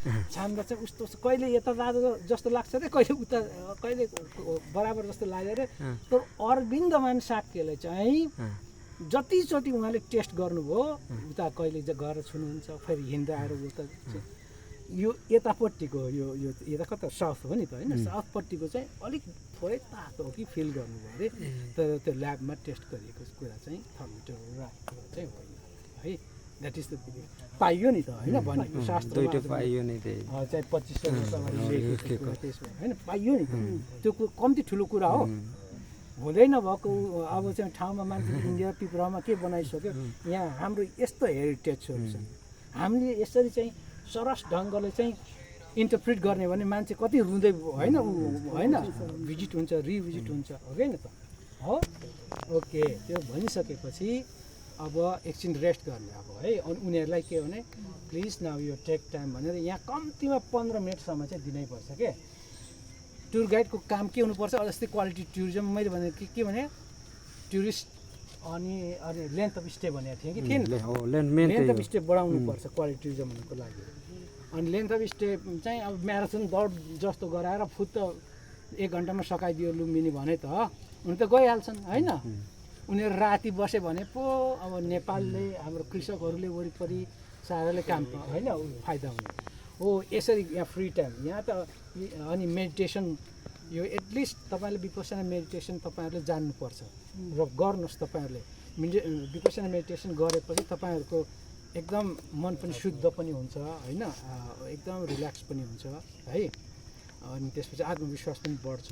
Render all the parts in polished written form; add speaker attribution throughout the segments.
Speaker 1: छाम्दा चाहिँ उस्तो कहिले यता जाँदा जस्तो लाग्छ रे कहिले उता कहिले बराबर जस्तो लाग्यो रे तर अरविन्दमान शाक्यले चाहिँ जतिचोटि उहाँले टेस्ट गर्नुभयो उता कहिले गएर छुनुहुन्छ फेरि हिँड्दा आएर उता यो यतापट्टिको यो यता कता साउथ हो नि त होइन साउथपट्टिको चाहिँ अलिक थोरै तातो हो कि फिल गर्नुभयो अरे तर त्यो ल्याबमा टेस्ट गरिएको कुरा चाहिँ थर्मोमिटर राखेको चाहिँ होइन है द्याट इज द पाइयो नि त होइन भनेको शास्त्रमा
Speaker 2: पाइयो नि
Speaker 1: चाहिँ 2500 वर्ष अगाडि लेखेको त्यसमा होइन पाइयो नि त त्यो कम्ती ठुलो कुरा हो हुँदै नभएको अब चाहिँ ठाउँमा मान्छे इन्डिया पिपरामा के बनाइसक्यो यहाँ हाम्रो यस्तो हेरिटेजहरू छ हामीले यसरी चाहिँ सरस ढङ्गले चाहिँ इन्टरप्रिट गर्ने भने मान्छे कति रुँदै होइन होइन भिजिट हुन्छ रिभिजिट हुन्छ हो कि न त हो ओके त्यो भनिसकेपछि अब एकछिन रेस्ट गर्ने अब है अनि उनीहरूलाई के भने प्लिज नाउ यो टेक टाइम भनेर यहाँ कम्तीमा 15 मिनटसम्म चाहिँ दिनैपर्छ के टुर गाइडको काम के हुनुपर्छ जस्तै क्वालिटी टुरिज्म मैले भने के भने टुरिस्ट अनि लेन्थ अफ स्टे भनेको थिएँ कि थिएन लेन्थ अफ स्टे बढाउनु पर्छ क्वालिटी टुरिज्मको लागि अनि लेन्थ अफ स्टे चाहिँ अब म्याराथन दौड जस्तो गराएर फुत्त 1 घन्टामा सकाइदियो लुम्बिनी भने त उनी त गइहाल्छन् होइन उनीहरू राति बस्यो भने पो अब नेपालले हाम्रो कृषकहरूले वरिपरि साराले काम होइन फाइदा हुने हो यसरी यहाँ फ्री टाइम यहाँ त अनि मेडिटेसन यो एटलिस्ट तपाईँले विपसना मेडिटेसन तपाईँहरूले जान्नुपर्छ र गर्नुहोस् तपाईँहरूले विपसना मेडिटेसन गरेपछि तपाईँहरूको एकदम मन पनि शुद्ध पनि हुन्छ होइन एकदम रिल्याक्स पनि हुन्छ है अनि त्यसपछि आत्मविश्वास पनि बढ्छ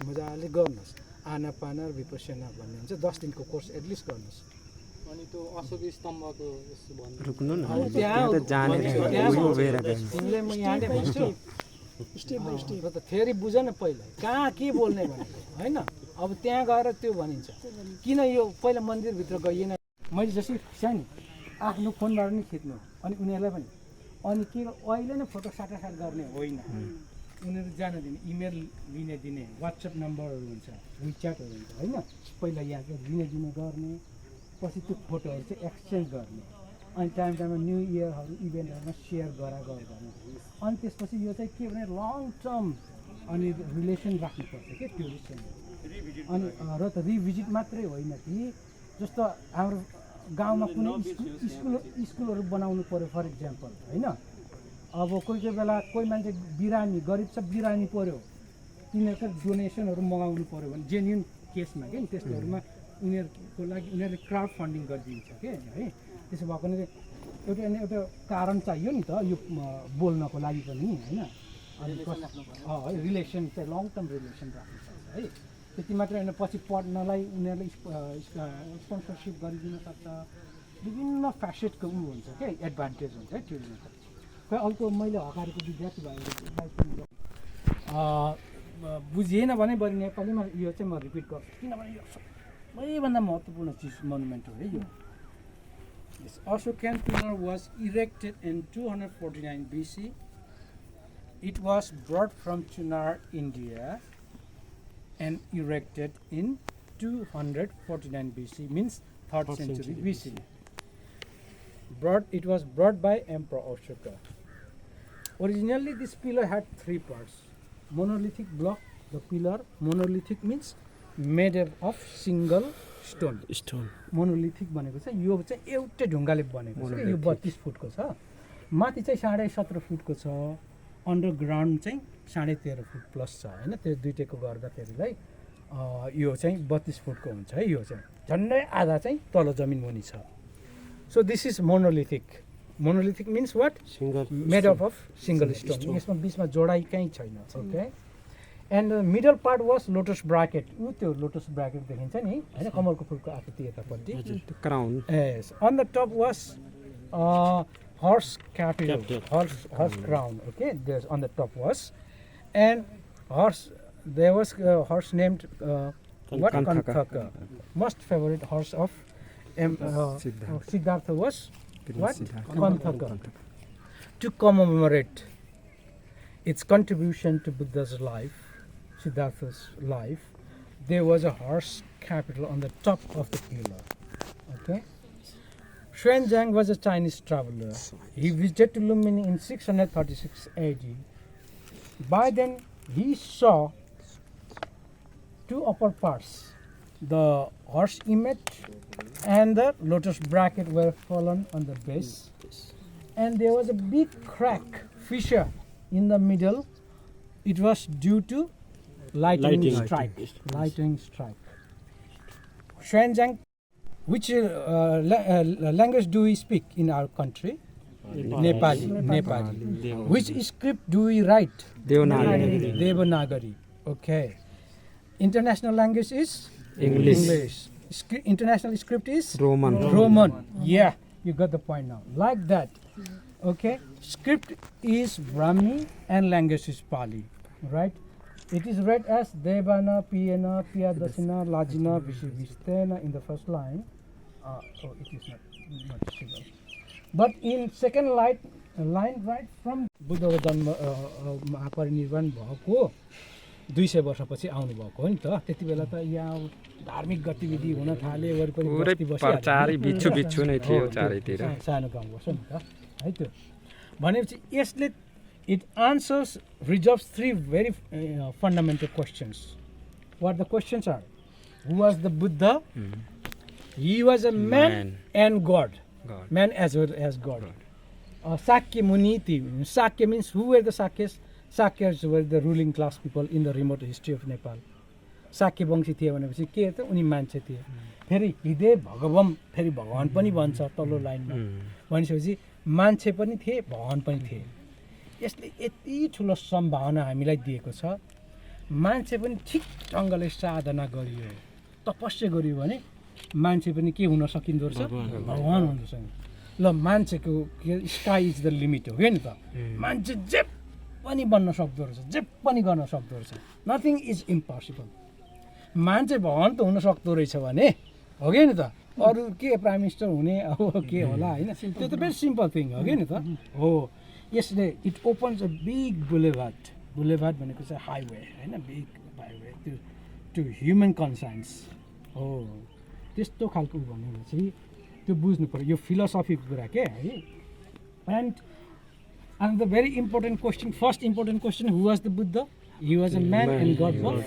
Speaker 1: मजाले गर्नुहोस् आनापाना र विपसना भन्ने हुन्छ 10 दिनको कोर्स एटलिस्ट गर्नुहोस्
Speaker 3: अनि त्यो अशोक स्तम्भको
Speaker 2: रुक्नु न
Speaker 1: तिमीले म यहाँले भन्छु स्टेप बाई स्टेप त फेरि बुझ न पहिला कहाँ के बोल्ने भनेको होइन अब त्यहाँ गएर त्यो भनिन्छ किन यो पहिला मन्दिरभित्र गइएन मैले जसरी खिचाएँ नि आफ्नो फोनबाट नि खिच्नु अनि उनीहरूलाई पनि अनि के अहिले नै फोटो साटासाट गर्ने होइन उनीहरू जान दिने इमेल लिने दिने वाट्सएप नम्बरहरू हुन्छ विच्याटहरू हुन्छ होइन पहिला यहाँ चाहिँ लिने दिने गर्ने पछि त्यो फोटोहरू चाहिँ एक्सचेन्ज गर्ने अनि टाइममा न्यू इयरहरू इभेन्टहरूमा सेयर गर्ने अनि त्यसपछि यो चाहिँ के भने लङ टर्म अनि रिलेसन राख्नुपर्छ के टुरिस्टसँग अनि र त रिभिजिट मात्रै होइन कि जस्तो हाम्रो गाउँमा कुनै स्कुलहरू बनाउनु पऱ्यो फर इक्जाम्पल होइन अब कोही बेला कोही मान्छे बिरामी गरिब छ बिरामी पऱ्यो तिनीहरूको डोनेसनहरू मगाउनु पऱ्यो भने जेन्युन केसमा के त्यस्तोहरूमा उनीहरूको लागि उनीहरूले क्राउड फन्डिङ गरिदिन्छ के है त्यसो भएको भने एउटा कारण चाहियो नि त यो बोल्नको लागि पनि होइन अनि रिलेसन चाहिँ लङ टर्म रिलेसन राख्नुपर्छ है त्यति मात्रै होइन पछि पढ्नलाई उनीहरूले स्पोन्सरसिप गरिदिन सक्छ विभिन्न फ्यासेटको हुन्छ क्या एडभान्टेज हुन्छ है टुरिज्मको खै अर्को मैले हकारेको विद्यार्थी भाइहरूलाई पनि बुझिएन भने बरु नेपालीमा यो चाहिँ म रिपिट गर्छु किनभने यो सबैभन्दा महत्त्वपूर्ण चिज मोनुमेन्ट हो है यो Ashokan pillar was erected in 249 BC. It was brought from Chunar, India and erected in 249 BC, means 3rd century BC. It was brought by Emperor Ashoka. Originally this pillar had 3 parts. Monolithic block, the pillar, monolithic means made up of single stone. Monolithic भनेको चाहिँ यो चाहिँ एउटै ढुङ्गाले बनेको छ यो 32 फुटको छ माथि चाहिँ 17.5 फुटको छ अन्डरग्राउन्ड चाहिँ 13.5 फुट प्लस छ होइन त्यो दुईटैको गर्दाखेरिलाई यो चाहिँ 32 फुटको हुन्छ है यो चाहिँ झन्डै आधा चाहिँ तल जमिन मुनि छ so this is monolithic means what made up of single stone यसमा बिचमा जोडाइ कहीँ छैन okay and middle part was lotus bracket त्यो लोटस ब्राकेट देखिन्छ नि होइन कमलको फुलको आकृति यतापट्टि
Speaker 2: crown
Speaker 1: as on the top was horse capital horse crown okay there on the top was and horse there was horse named what Kanthaka most favorite horse of Siddhartha was what Kanthaka to commemorate its contribution to Buddha's life, Siddhartha's life, there was a horse capital on the top of the pillar. Okay, Xuanzang was a Chinese traveler. He visited to Lumbini in 636 AD. By then, he saw two upper parts. The horse image and the lotus bracket were fallen on the base. And there was a big crack, fissure in the middle. It was due to lightning strike. Xuanzang, which language do we speak in our country? Nepali. Which script do we write? Devanagari. Okay. International language is English. International script is Roman. Yeah, you got the point now. Like that. Okay. Script is Brahmi and language is Pali. Right? It is read as Devana, Piyana, Piyadasina, Lajina, Vishistena in the first line. So it is not civil. But in second line right from Buddha महापरिनिर्वाण भएको 200 वर्षपछि आउनु भएको हो नि त त्यति बेला त यहाँ धार्मिक गतिविधि हुन थाले वरिपरि
Speaker 2: बिच्छु नै थियो चारैतिर
Speaker 1: सानो गाउँ बस्छ नि त है त्यो भनेपछि यसले it answers resolves three very fundamental questions. What the questions are? Who was the Buddha? He was a man and God. Man as well as God. Sakya Muniti. Sakya means who were the Sakyas? Sakyas were the ruling class people in the remote history of Nepal. Sakya वंशी थिए भनेपछि के त उनी मान्छे थिए. फेरि हृदय भगवम फेरि भगवान पनि भन्छ तल्लो लाइनमा. भनेपछि मान्छे पनि थिए भगवान पनि थिए. यसले यति ठुलो सम्भावना हामीलाई दिएको छ. मान्छे पनि ठिक ढङ्गले साधना गरियो तपस्या गरियो भने मान्छे पनि के हुन सकिन्दो रहेछ भगवान हुन सक्छ. ल मान्छेको स्काई इज द लिमिट हो नि त. मान्छे जे पनि बन्न सक्दो रहेछ जे पनि गर्न सक्दो रहेछ. Nothing is impossible. मान्छे भगवान त हुन सक्दो रहेछ भने हो कि नि त. अरू के प्राइम मिनिस्टर हुने अब के होला होइन त्यो त भेरी सिम्पल थिङ हो कि नि त. हो यसले इट ओपन्स अ बिग बुलेभार्ड भनेको चाहिँ हाइवे होइन big highway to human conscience हो. त्यस्तो खालको भनेपछि त्यो बुझ्नु पऱ्यो. यो फिलोसफीको कुरा के है. And the very important question first important question who was the Buddha. He was a man and god both.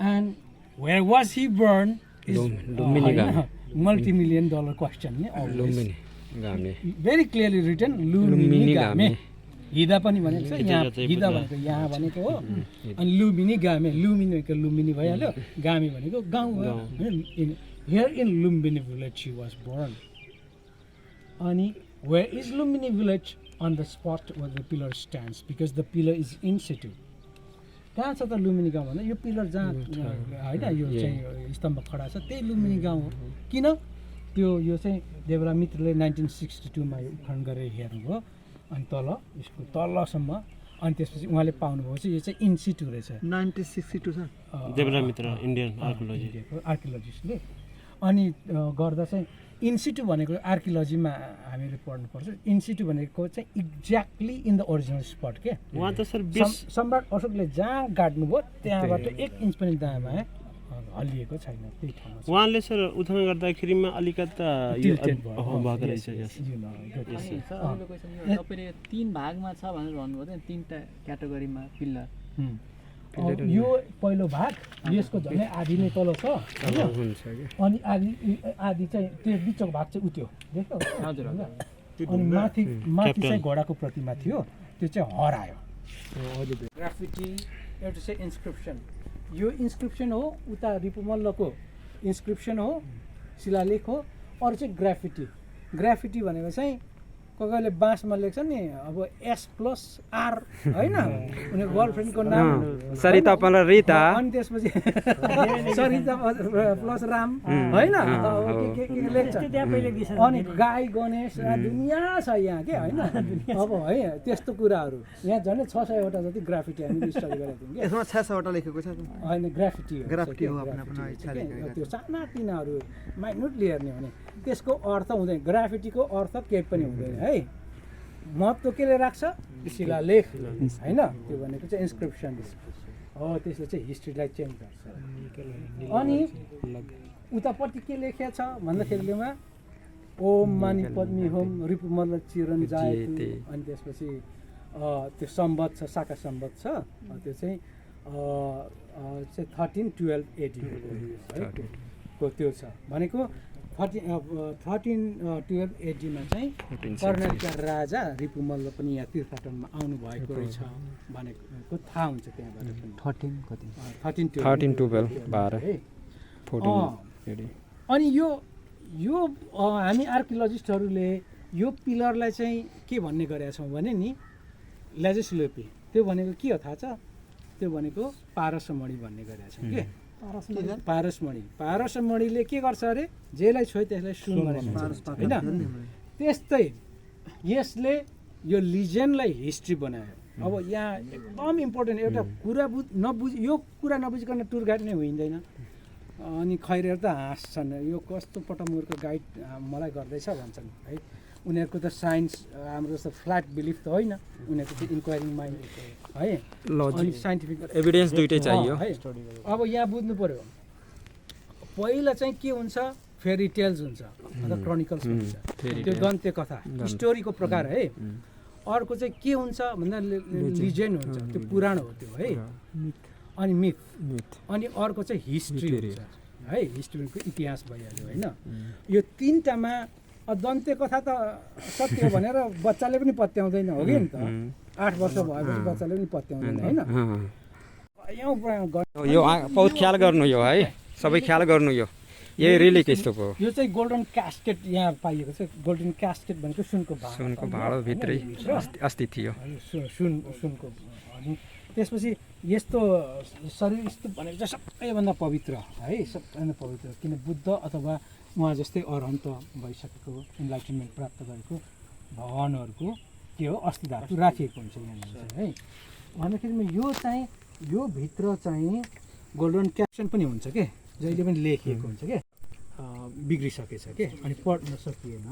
Speaker 1: And where was he born is multi-million dollar question नि. भेरी क्लियरली रिटन लुम्बिनी गामे. हिदा पनि भनेको छ यहाँ हिदा भनेको यहाँ भनेको हो. अनि लुम्बिनी गामे लुम्बिनीको लुम्बिनी भइहाल्यो. गामे भनेको गाउँ हो. Here in Lumbini village he was born. Ani where is Lumbini village? On the spot where the pillar stands because the pillar is in situ. कहाँ छ त लुम्बिनी गाउँ भन्दा यो पिलर जहाँ होइन यो चाहिँ स्तम्भ खडा छ त्यही लुम्बिनी गाउँ हो. किन त्यो यो चाहिँ देवरा मित्रले 1962 मा उत्खनन गरेर हेर्नुभयो. अनि तल यसको तलसम्म अनि त्यसपछि उहाँले पाउनुभयो चाहिँ यो चाहिँ इन सिटु रहेछ.
Speaker 4: 1962 छ
Speaker 5: देवरा मित्र इन्डियन
Speaker 1: आर्कियोलोजिस्टले. अनि गर्दा चाहिँ इन्सिटु भनेको आर्कियोलोजीमा हामीले पढ्नुपर्छ. इन्सिटु भनेको चाहिँ exactly in the original spot के.
Speaker 5: उहाँ त सर
Speaker 1: सम्राट अशोकले जहाँ गाड्नुभयो त्यहाँबाट 1 इन्च पनि दायाँमा हल्लिएको छैन त्यही ठाउँमा.
Speaker 5: उहाँले सर उत्खनन गर्दाखेरिमा अलिकता भएको रहेछ.
Speaker 3: तपाईँले 3 भागमा छ भनेर भन्नुभयो नि 3टा क्याटेगोरीमा पिल्लर.
Speaker 1: यो पहिलो भाग यसको झनै आधी नै तल छ अनि आधी चाहिँ त्यो बिचको भाग चाहिँ उठ्यो देख्यौ.
Speaker 3: हजुर.
Speaker 1: अनि माथि चाहिँ घोडाको प्रतिमा थियो त्यो चाहिँ हरायो. ग्राफिटी एउटा चाहिँ इन्स्क्रिप्सन. यो इन्स्क्रिप्सन हो उता रिपुमल्लको इन्स्क्रिप्सन हो शिलालेख हो. अरू चाहिँ ग्राफिटी भनेको चाहिँ कसैले बाँसमा लेख्छ नि अब S+R होइन उनीहरूको गर्लफ्रेन्डको नाम
Speaker 2: सरिता रिता
Speaker 1: अनि त्यसपछि सरिता प्लस राम होइन के लेख्छ. अनि गाई गणेश दुनियाँ छ यहाँ के होइन. अब है त्यस्तो कुराहरू यहाँ झन् 600 वटा जति ग्राफिटी हामीले स्टडी गरेको थियौँ.
Speaker 4: यसमा 600 वटा लेखेको छ
Speaker 1: होइन ग्राफिटी
Speaker 4: हो आफ्नो इच्छा लेखेको.
Speaker 1: त्यो साना तिनाहरू माइन्युटली हेर्ने भने त्यसको अर्थ हुँदैन. ग्राफिटीको अर्थ केही पनि हुँदैन है. महत्त्व केले राख्छ शिलालेख होइन. त्यो भनेको चाहिँ इन्स्क्रिप्सन हो. त्यसले चाहिँ हिस्ट्रीलाई चेन्ज गर्छ. अनि उतापट्टि के लेखेको छ भन्दाखेरिमा ओम मानि पद्मी होम रिपुमल्ल चिरन जायतु
Speaker 2: जिते।
Speaker 1: अनि त्यसपछि त्यो सम्बत छ शाखा सम्बत छ त्यो चाहिँ 13-12 AD है को त्यो छ भनेको 13-12 AD मा चाहिँ कर्णालीका राजा रिपुमल्ल पनि यहाँ तीर्थाटनमा आउनु भएको रहेछ भनेको थाहा हुन्छ त्यहाँबाट पनि
Speaker 2: 13-12 12
Speaker 1: है
Speaker 2: 14
Speaker 1: अनि यो हामी आर्कियोलोजिस्टहरूले यो पिलरलाई चाहिँ के भन्ने गरेका छौँ भने नि लेजिस्लोपी त्यो भनेको के हो थाहा छ त्यो भनेको पारसमणि भन्ने गरेका छौँ के पारसमणिले के गर्छ अरे जेलाई छोयो त्यसलाई सुन होइन त्यस्तै यसले यो लिजेन्डलाई हिस्ट्री बनायो अब यहाँ एकदम इम्पोर्टेन्ट एउटा कुरा यो कुरा नबुझिकन टुर गाइड नै हुँदैन अनि खैरेर त हाँस्छन् यो कस्तो पटमुरको गाइड मलाई गर्दैछ भन्छन् है उनीहरूको त साइन्स हाम्रो जस्तो फ्ल्याट बिलिफ त होइन उनीहरूको चाहिँ इन्क्वायरिङ माइन्ड है
Speaker 2: लजिक
Speaker 1: साइन्टिफिक
Speaker 2: एभिडेन्स दुइटै चाहियो
Speaker 1: है अब यहाँ बुझ्नु पर्यो पहिला चाहिँ के हुन्छ फेरी टेल्स हुन्छ अथवा क्रोनिकल्स हुन्छ त्यो दन्त्य कथा स्टोरीको प्रकार है अर्को चाहिँ के हुन्छ भन्दा लिजेन्ड हुन्छ त्यो पुराण हो त्यो है अनि मिथ अनि अर्को चाहिँ हिस्ट्री हुन्छ है हिस्ट्रीको इतिहास भइहाल्यो होइन यो तिनटामा दन्त्य कथा त सत्य हो भनेर बच्चाले पनि पत्याउँदैन हो कि नि त 8 वर्ष भएपछि बच्चाले पनि पत्याउँदैन होइन
Speaker 2: यो बहुत ख्याल गर्नु यो है सबै ख्याल गर्नु यो यही रिलिक यस्तोको
Speaker 1: यो चाहिँ गोल्डन क्यास्केट यहाँ पाइएको छ गोल्डन क्यास्केट भनेको सुनको
Speaker 2: भाँडो भित्रै अस्ति थियो
Speaker 1: सुनको अनि त्यसपछि यस्तो शरीर यस्तो भनेको चाहिँ सबैभन्दा पवित्र है सबैभन्दा पवित्र किन बुद्ध अथवा उहाँ जस्तै अरहन्त भइसकेको इन्लाइटनमेन्ट प्राप्त गरेको भगवानहरूको के हो अस्थि धातु राखिएको हुन्छ यहाँनिर है भन्दाखेरिमा यो चाहिँ यो भित्र चाहिँ गोल्डन क्याप्सन पनि हुन्छ के जहिले पनि लेखिएको हुन्छ के बिग्रिसकेछ के अनि पढ्न सकिएन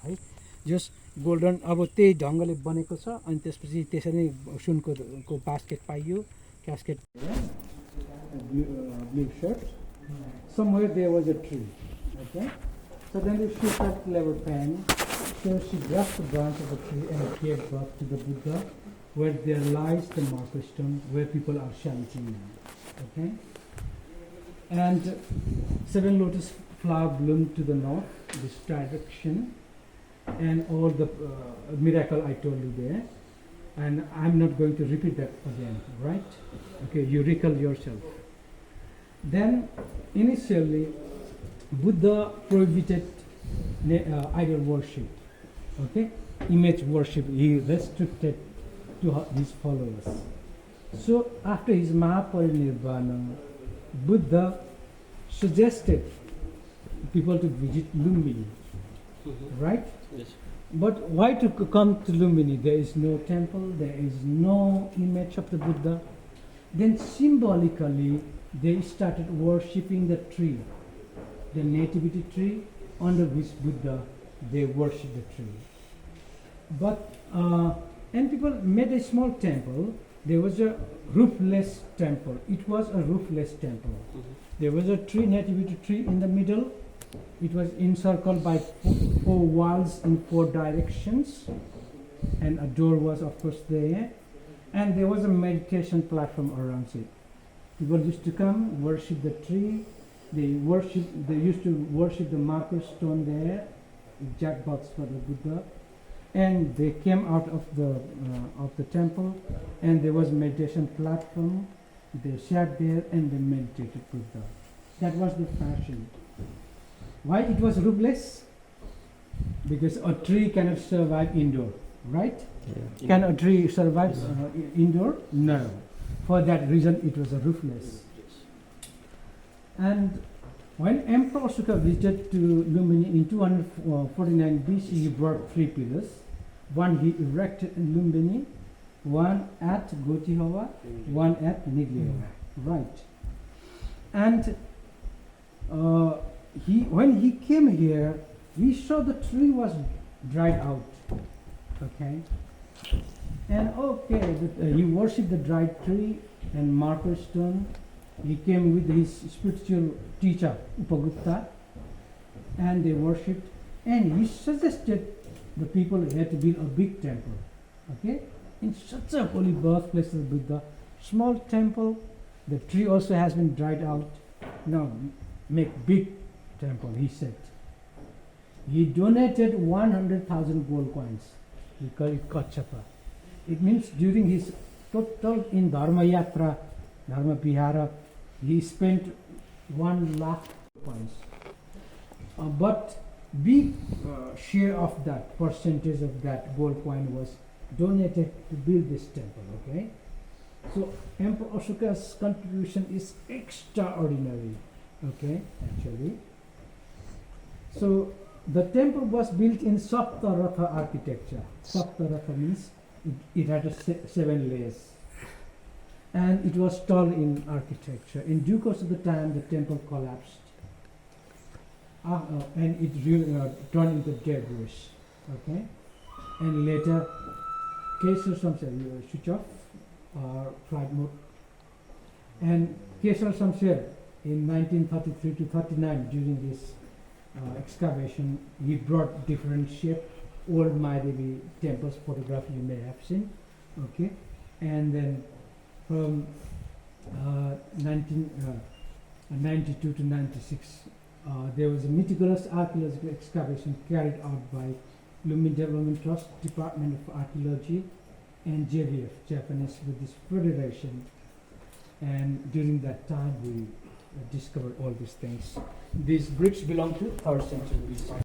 Speaker 1: है जस गोल्डन अब त्यही ढङ्गले बनेको छ अनि त्यसपछि त्यसरी नै सुनको बास्केट पाइयो क्यास्केट blue shirt. Somewhere there was a tree. Okay. So then she cut clever pen. So she grasped the branch of the tree and gave birth to the Buddha, where there lies the marker stone where people are chanting now. Okay. And 7 lotus flower bloomed to the north, this direction, and all the miracle I told you there. And I'm not going to repeat that again, right? Okay, you recall yourself. Then, initially, Buddha prohibited idol worship, okay? Image worship, he restricted to his followers. So, after his Mahaparinirvana, Buddha suggested people to visit Lumbini, right?
Speaker 5: Yes.
Speaker 1: But why to come to Lumbini? There is no temple, there is no image of the Buddha. Then symbolically, they started worshipping the tree, the nativity tree, under which Buddha, they worship the tree. But, and people made a small temple. There was a roofless temple. It was a roofless temple. There was a tree, nativity tree in the middle. It was encircled by 4 walls in 4 directions, and a door was of course there, and there was a meditation platform around it. People used to come, worship the tree, they used to worship the marker stone there, jack box for the Buddha, and they came out of the temple, and there was meditation platform, they sat there and they meditated Buddha. That was the fashion. Why it was roofless? Because a tree cannot survive indoor, right? Yeah. Can a tree survive indoor? No. For that reason, it was a roofless. And when Emperor Ashoka visited to Lumbini in 249 BC, he brought 3 pillars. One he erected in Lumbini, one at Gotihawa, one at Niglihawa, right? And when he came here, he saw the tree was dried out. Okay, and he worshipped the dried tree and marker stone. He came with his spiritual teacher Upagupta, and they worshipped. And he suggested the people had to build a big temple. Okay? In such a holy birthplace of Buddha, small temple, the tree also has been dried out. Now make big temple, he said. He donated 100,000 gold coins. We call it Kachapa. It means during his total in Dharma Yatra, Dharma Vihara, he spent 1 lakh coins. But big share of that, percentage of that gold coin was donated to build this temple, okay? So Emperor Ashoka's contribution is extraordinary, okay, actually. So the temple was built in Saptaratha architecture. Saptaratha means it had 7 layers. And it was tall in architecture. In due course of the time, the temple collapsed. And it turned into debris, okay? And later, Kesar Samsar, switch off flight mode. And Kesar Samsar in 1933 to 39, during this excavation, he brought different shape, old Mayadevi temples photograph you may have seen, okay? And then from 1992 to 96, there was a meticulous archaeological excavation carried out by Lumbini Development Trust, Department of Archaeology, and JVF, Japanese Buddhist Federation. And during that time, we discovered all these things. These bricks belong to 3rd century.